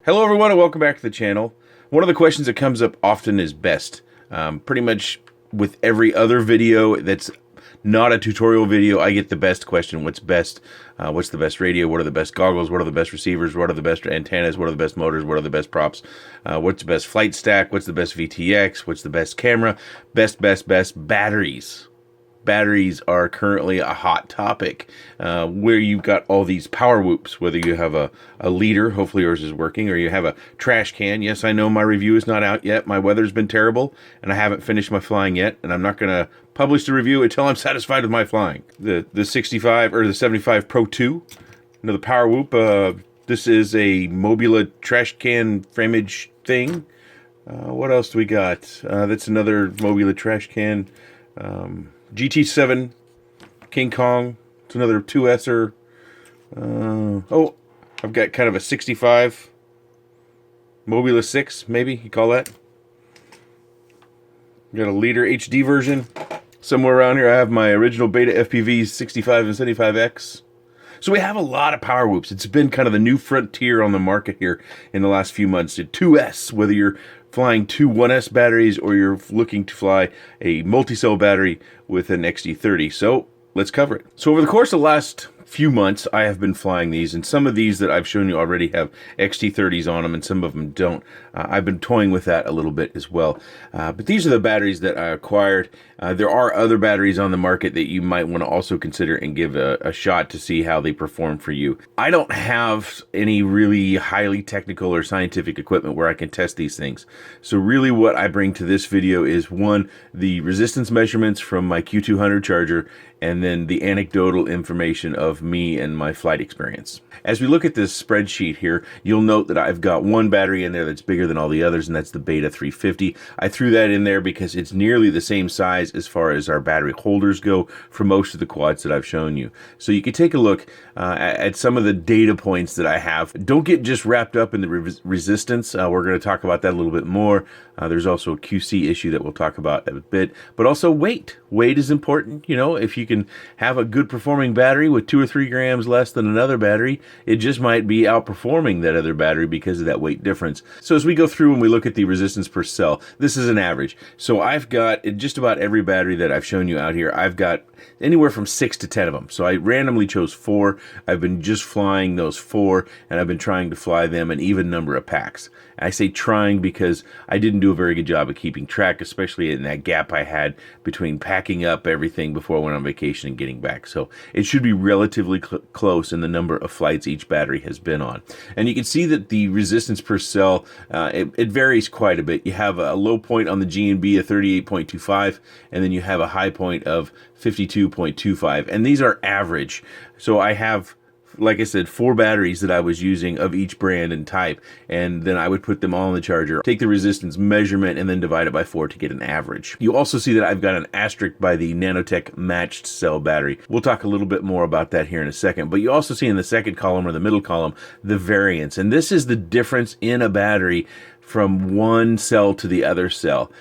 Hello everyone and welcome back to the channel. One of the questions that comes up often is best. Pretty much with every other video that's not a tutorial video, I get the best question. What's best? What's the best radio? What are the best goggles? What are the best receivers? What are the best antennas? What are the best motors? What are the best props? What's the best flight stack? What's the best VTX? What's the best camera? Best batteries. Batteries are currently a hot topic, where you've got all these power whoops, whether you have a leader, hopefully yours is working, or you have a trash can. Yes, I know my review is not out yet. My weather's been terrible, and I haven't finished my flying yet, and I'm not going to publish the review until I'm satisfied with my flying. The 65 or the 75 Pro 2, another power whoop. This is a Mobula trash can frameage thing. What else do we got? That's another Mobula trash can. GT7 King Kong. It's another 2S'er. Oh, I've got kind of a 65 Mobula 6, maybe you call that. Got a leader HD version. Somewhere around here I have my original Beta FPV 65 and 75X. So we have a lot of power whoops. It's been kind of the new frontier on the market here in the last few months. 2S, whether you're flying two 1S batteries or you're looking to fly a multi-cell battery with an XT30. So let's cover it. So over the course of the last few months, I have been flying these, and some of these that I've shown you already have XT30s on them, and some of them don't. I've been toying with that a little bit as well. But these are the batteries that I acquired. There are other batteries on the market that you might want to also consider and give a shot to see how they perform for you. I don't have any really highly technical or scientific equipment where I can test these things. So really what I bring to this video is, one, the resistance measurements from my Q200 charger, and then the anecdotal information of me and my flight experience. As we look at this spreadsheet here, you'll note that I've got one battery in there that's bigger than all the others, and that's the Beta 350. I threw that in there because it's nearly the same size as far as our battery holders go for most of the quads that I've shown you. So you can take a look at some of the data points that I have. Don't get just wrapped up in the resistance. We're going to talk about that a little bit more. There's also a QC issue that we'll talk about a bit, but also weight. Weight is important. You know, if you can have a good performing battery with 2 or 3 grams less than another battery, it just might be outperforming that other battery because of that weight difference. So as we go through and we look at the resistance per cell, this is an average. So I've got, in just about every battery that I've shown you out here, I've got anywhere from 6 to 10 of them. So I randomly chose 4. I've been just flying those 4, and I've been trying to fly them an even number of packs. I say trying because I didn't do a very good job of keeping track, especially in that gap I had between packing up everything before I went on vacation and getting back. So it should be relatively close in the number of flights each battery has been on. And you can see that the resistance per cell, it varies quite a bit. You have a low point on the G&B of 38.25, and then you have a high point of 52.25. And these are average. So I have, like I said, 4 batteries that I was using of each brand and type, and then I would put them all in the charger, take the resistance measurement, and then divide it by 4 to get an average. You also see that I've got an asterisk by the Nanotech matched cell battery. We'll talk a little bit more about that here in a second, but you also see in the second column or the middle column the variance, and this is the difference in a battery from one cell to the other cell.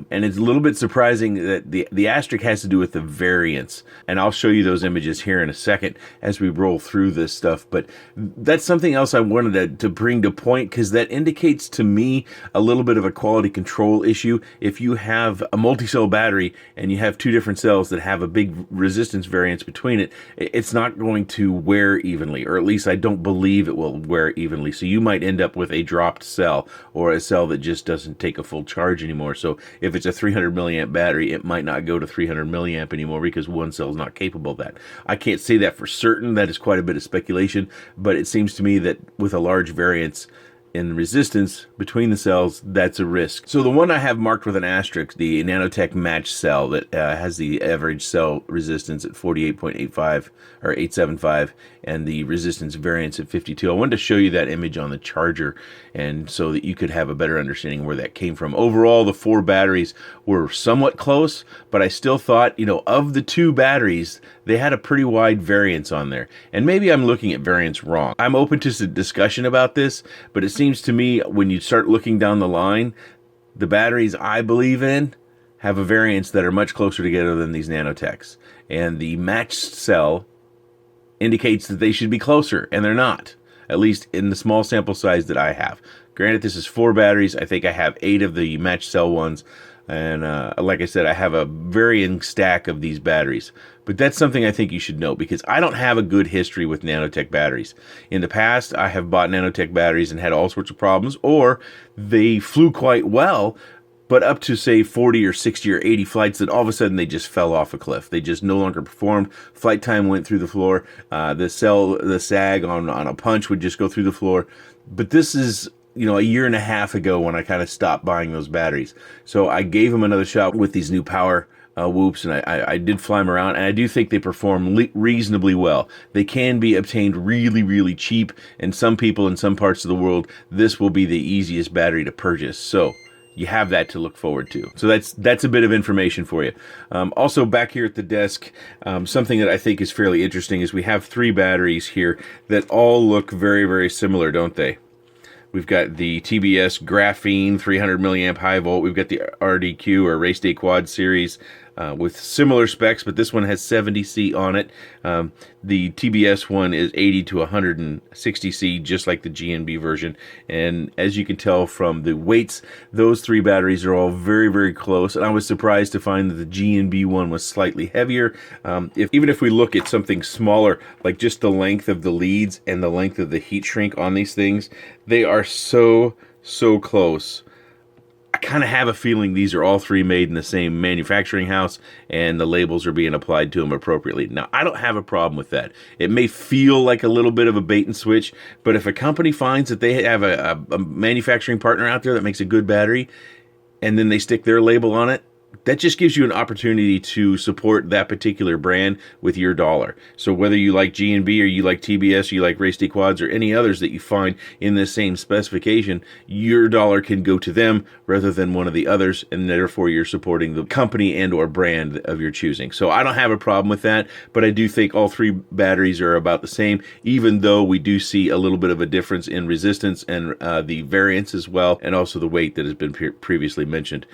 And it's a little bit surprising that the asterisk has to do with the variance. And I'll show you those images here in a second as we roll through this stuff. But that's something else I wanted to bring to point, because that indicates to me a little bit of a quality control issue. If you have a multi-cell battery and you have 2 different cells that have a big resistance variance between it, it's not going to wear evenly, or at least I don't believe it will wear evenly. So you might end up with a dropped cell, or a cell that just doesn't take a full charge anymore. So if it's a 300 milliamp battery, it might not go to 300 milliamp anymore because one cell is not capable of that. I can't say that for certain. That is quite a bit of speculation, but it seems to me that with a large variance in resistance between the cells, that's a risk. So the one I have marked with an asterisk, the Nanotech match cell that has the average cell resistance at 48.85 or 875, and the resistance variance at 52. I wanted to show you that image on the charger, and so that you could have a better understanding where that came from. Overall, the 4 batteries were somewhat close, but I still thought, you know, of the 2 batteries, they had a pretty wide variance on there. And maybe I'm looking at variance wrong. I'm open to some discussion about this, but it seems to me when you start looking down the line, the batteries I believe in have a variance that are much closer together than these Nanotechs. And the matched cell indicates that they should be closer, and they're not. at least in the small sample size that I have. Granted, this is 4 batteries. I think I have 8 of the match cell ones. And like I said, I have a varying stack of these batteries. But that's something I think you should know, because I don't have a good history with nanotech batteries. In the past, I have bought nanotech batteries and had all sorts of problems, or they flew quite well, but up to, say, 40 or 60 or 80 flights, then all of a sudden they just fell off a cliff. They just no longer performed. Flight time went through the floor. The sag on a punch would just go through the floor. But this is, you know, a year and a half ago when I kind of stopped buying those batteries. So I gave them another shot with these new power whoops, and I did fly them around, and I do think they perform reasonably well. They can be obtained really, really cheap, and some people in some parts of the world, this will be the easiest battery to purchase. So you have that to look forward to. So that's a bit of information for you. Also, back here at the desk, something that I think is fairly interesting is we have 3 batteries here that all look very, very similar, don't they? We've got the TBS Graphene 300 milliamp high volt. We've got the RDQ, or Race Day Quad series, with similar specs, but this one has 70C on it. The TBS one is 80 to 160C, just like the GNB version. And as you can tell from the weights, those 3 batteries are all very, very close. And I was surprised to find that the GNB one was slightly heavier. Even if we look at something smaller, like just the length of the leads and the length of the heat shrink on these things, they are so close. I kind of have a feeling these are all 3 made in the same manufacturing house, and the labels are being applied to them appropriately. Now, I don't have a problem with that. It may feel like a little bit of a bait and switch, but if a company finds that they have a manufacturing partner out there that makes a good battery, and then they stick their label on it, that just gives you an opportunity to support that particular brand with your dollar. So whether you like GNB or you like TBS or you like Race Day Quads or any others that you find in the same specification, your dollar can go to them rather than one of the others, and therefore you're supporting the company and or brand of your choosing. So I don't have a problem with that, but I do think all 3 batteries are about the same, even though we do see a little bit of a difference in resistance and the variance as well, and also the weight that has been previously mentioned.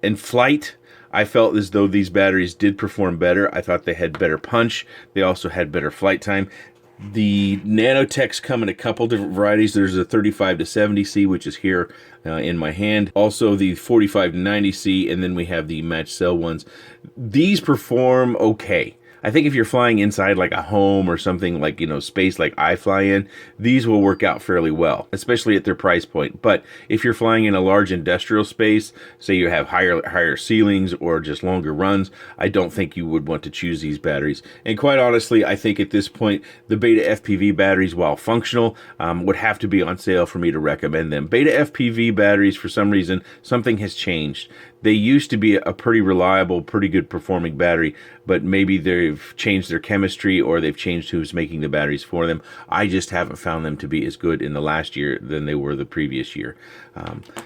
In flight, I felt as though these batteries did perform better. I thought they had better punch. They also had better flight time. The nanotechs come in a couple different varieties. There's a 35 to 70C, which is here in my hand. Also the 45 to 90C, and then we have the match cell ones. These perform okay. I think if you're flying inside like a home or something like, you know, space like I fly in, these will work out fairly well, especially at their price point. But if you're flying in a large industrial space, say you have higher ceilings or just longer runs, I don't think you would want to choose these batteries. And quite honestly, I think at this point, the Beta FPV batteries, while functional, would have to be on sale for me to recommend them. Beta FPV batteries, for some reason, something has changed. They used to be a pretty reliable, pretty good performing battery, but maybe they've changed their chemistry or they've changed who's making the batteries for them. I just haven't found them to be as good in the last year than they were the previous year.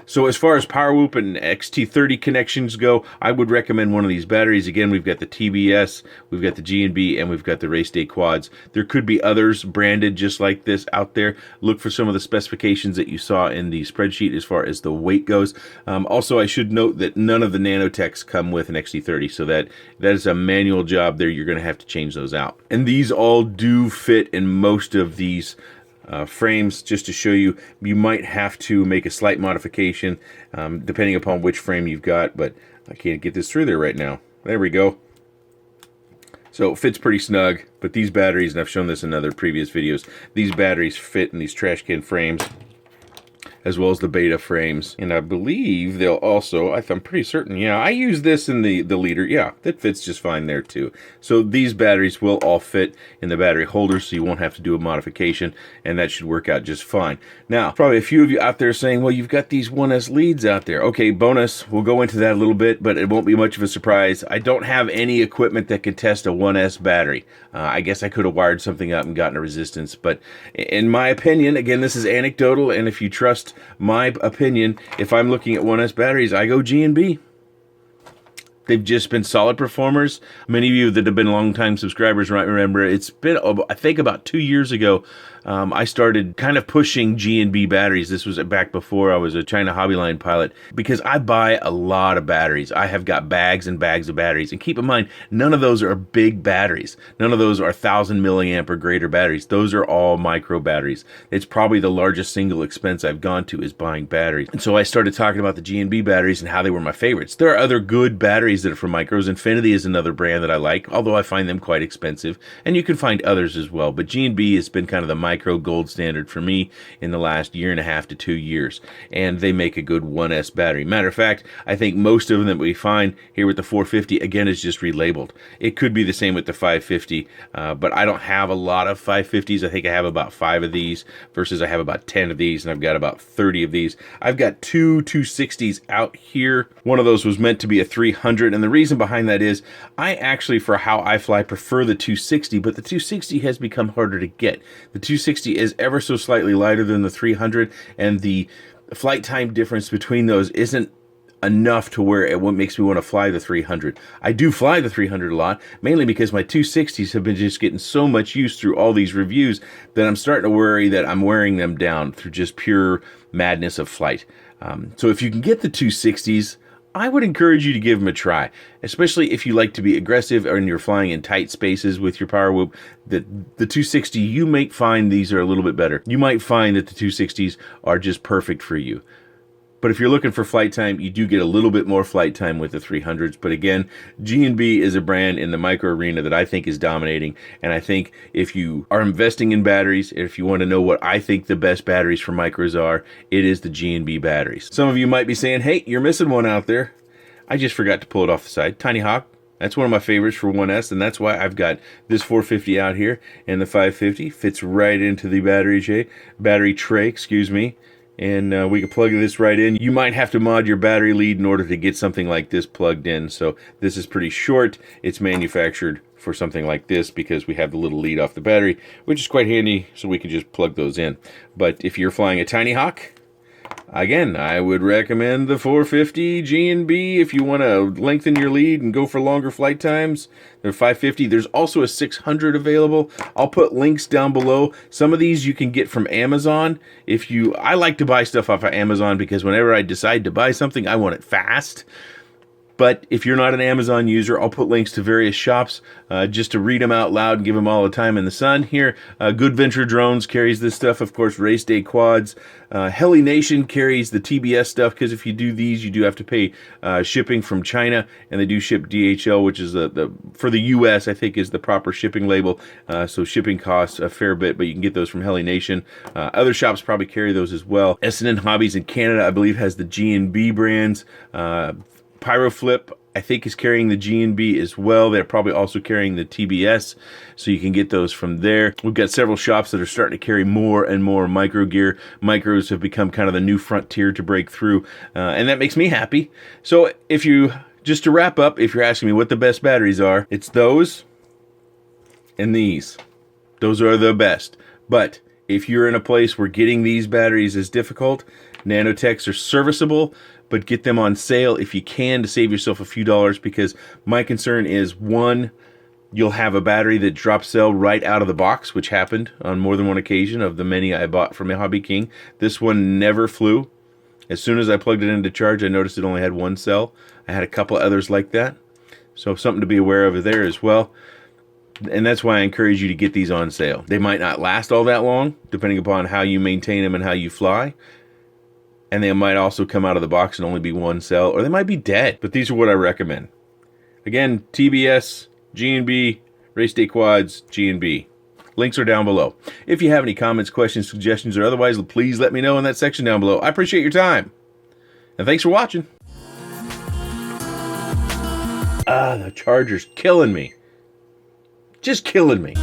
So as far as PowerWhoop and XT30 connections go, I would recommend one of these batteries. Again, we've got the TBS, we've got the GNB, and we've got the Race Day Quads. There could be others branded just like this out there. Look for some of the specifications that you saw in the spreadsheet as far as the weight goes. Also, I should note that none of the nanotechs come with an XT30, so that is a manual job there. You're going to have to change those out. And these all do fit in most of these frames. Just to show you, you might have to make a slight modification depending upon which frame you've got, but I can't get this through there right now. There we go. So it fits pretty snug, but these batteries, and I've shown this in other previous videos, these batteries fit in these trash can frames as well as the Beta frames. And I believe they'll also, I'm pretty certain, yeah, I use this in the leader. Yeah, that fits just fine there too. So these batteries will all fit in the battery holder, so you won't have to do a modification, and that should work out just fine. Now, probably a few of you out there saying, well, you've got these 1S leads out there. Okay, bonus, we'll go into that a little bit, but it won't be much of a surprise. I don't have any equipment that can test a 1S battery. I guess I could have wired something up and gotten a resistance, but in my opinion, again, this is anecdotal, and if you trust my opinion, if I'm looking at 1S batteries, I go GNB. They've just been solid performers. Many of you that have been longtime subscribers might remember it's been, I think, about 2 years ago. I started kind of pushing G&B batteries. This was back before I was a China Hobbyline pilot, because I buy a lot of batteries. I have got bags and bags of batteries. And keep in mind, none of those are big batteries. None of those are 1,000 milliamp or greater batteries. Those are all micro batteries. It's probably the largest single expense I've gone to is buying batteries. And so I started talking about the G&B batteries and how they were my favorites. There are other good batteries that are for micros. Infinity is another brand that I like, although I find them quite expensive. And you can find others as well. But G&B has been kind of the micro gold standard for me in the last 1.5 to 2 years. And they make a good 1S battery. Matter of fact, I think most of them that we find here with the 450, again, is just relabeled. It could be the same with the 550, but I don't have a lot of 550s. I think I have about 5 of these versus I have about 10 of these, and I've got about 30 of these. I've got two 260s out here. One of those was meant to be a 300, and the reason behind that is I actually, for how I fly, prefer the 260, but the 260 has become harder to get. The 260 is ever so slightly lighter than the 300, and the flight time difference between those isn't enough to where it makes me want to fly the 300. I do fly the 300 a lot, mainly because my 260s have been just getting so much use through all these reviews that I'm starting to worry that I'm wearing them down through just pure madness of flight. So if you can get the 260s, I would encourage you to give them a try, especially if you like to be aggressive and you're flying in tight spaces with your power whoop. The 260, you might find these are a little bit better. You might find that the 260s are just perfect for you. But if you're looking for flight time, you do get a little bit more flight time with the 300s. But again, G&B is a brand in the micro arena that I think is dominating. And I think if you are investing in batteries, if you want to know what I think the best batteries for micros are, it is the G&B batteries. Some of you might be saying, hey, you're missing one out there. I just forgot to pull it off the side. Tiny Hawk. That's one of my favorites for 1S, and that's why I've got this 450 out here, and the 550 fits right into the battery tray, excuse me. And we can plug this right in. You might have to mod your battery lead in order to get something like this plugged in. So this is pretty short. It's manufactured for something like this because we have the little lead off the battery, which is quite handy, so we can just plug those in. But if you're flying a Tiny Hawk, again, I would recommend the 450 G&B if you want to lengthen your lead and go for longer flight times. The 550, there's also a 600 available. I'll put links down below. Some of these you can get from Amazon. I like to buy stuff off of Amazon because whenever I decide to buy something, I want it fast. But if you're not an Amazon user, I'll put links to various shops just to read them out loud and give them all the time in the sun. Here, Good Venture Drones carries this stuff. Of course, Race Day Quads. Heli Nation carries the TBS stuff because if you do these, you do have to pay shipping from China, and they do ship DHL, which is for the U.S., I think is the proper shipping label. So shipping costs a fair bit, but you can get those from Heli Nation. Other shops probably carry those as well. S&N Hobbies in Canada, I believe, has the G&B brands. Pyroflip, I think, is carrying the G&B as well. They're probably also carrying the TBS, so you can get those from there. We've got several shops that are starting to carry more and more micro gear. Micros have become kind of the new frontier to break through, and that makes me happy. So just to wrap up, if you're asking me what the best batteries are, it's those and these. Those are the best. But if you're in a place where getting these batteries is difficult, Nanotechs are serviceable, but get them on sale if you can to save yourself a few dollars, because my concern is, one, you'll have a battery that drops cell right out of the box, which happened on more than one occasion of the many I bought from Hobby King. This one never flew. As soon as I plugged it into charge, I noticed it only had one cell. I had a couple others like that, so something to be aware of there as well. And that's why I encourage you to get these on sale. They might not last all that long, depending upon how you maintain them and how you fly. And they might also come out of the box and only be one cell, or they might be dead. But these are what I recommend. Again, TBS, G&B, Race Day Quads, G&B. Links are down below. If you have any comments, questions, suggestions, or otherwise, please let me know in that section down below. I appreciate your time. And thanks for watching. The charger's killing me. Just killing me.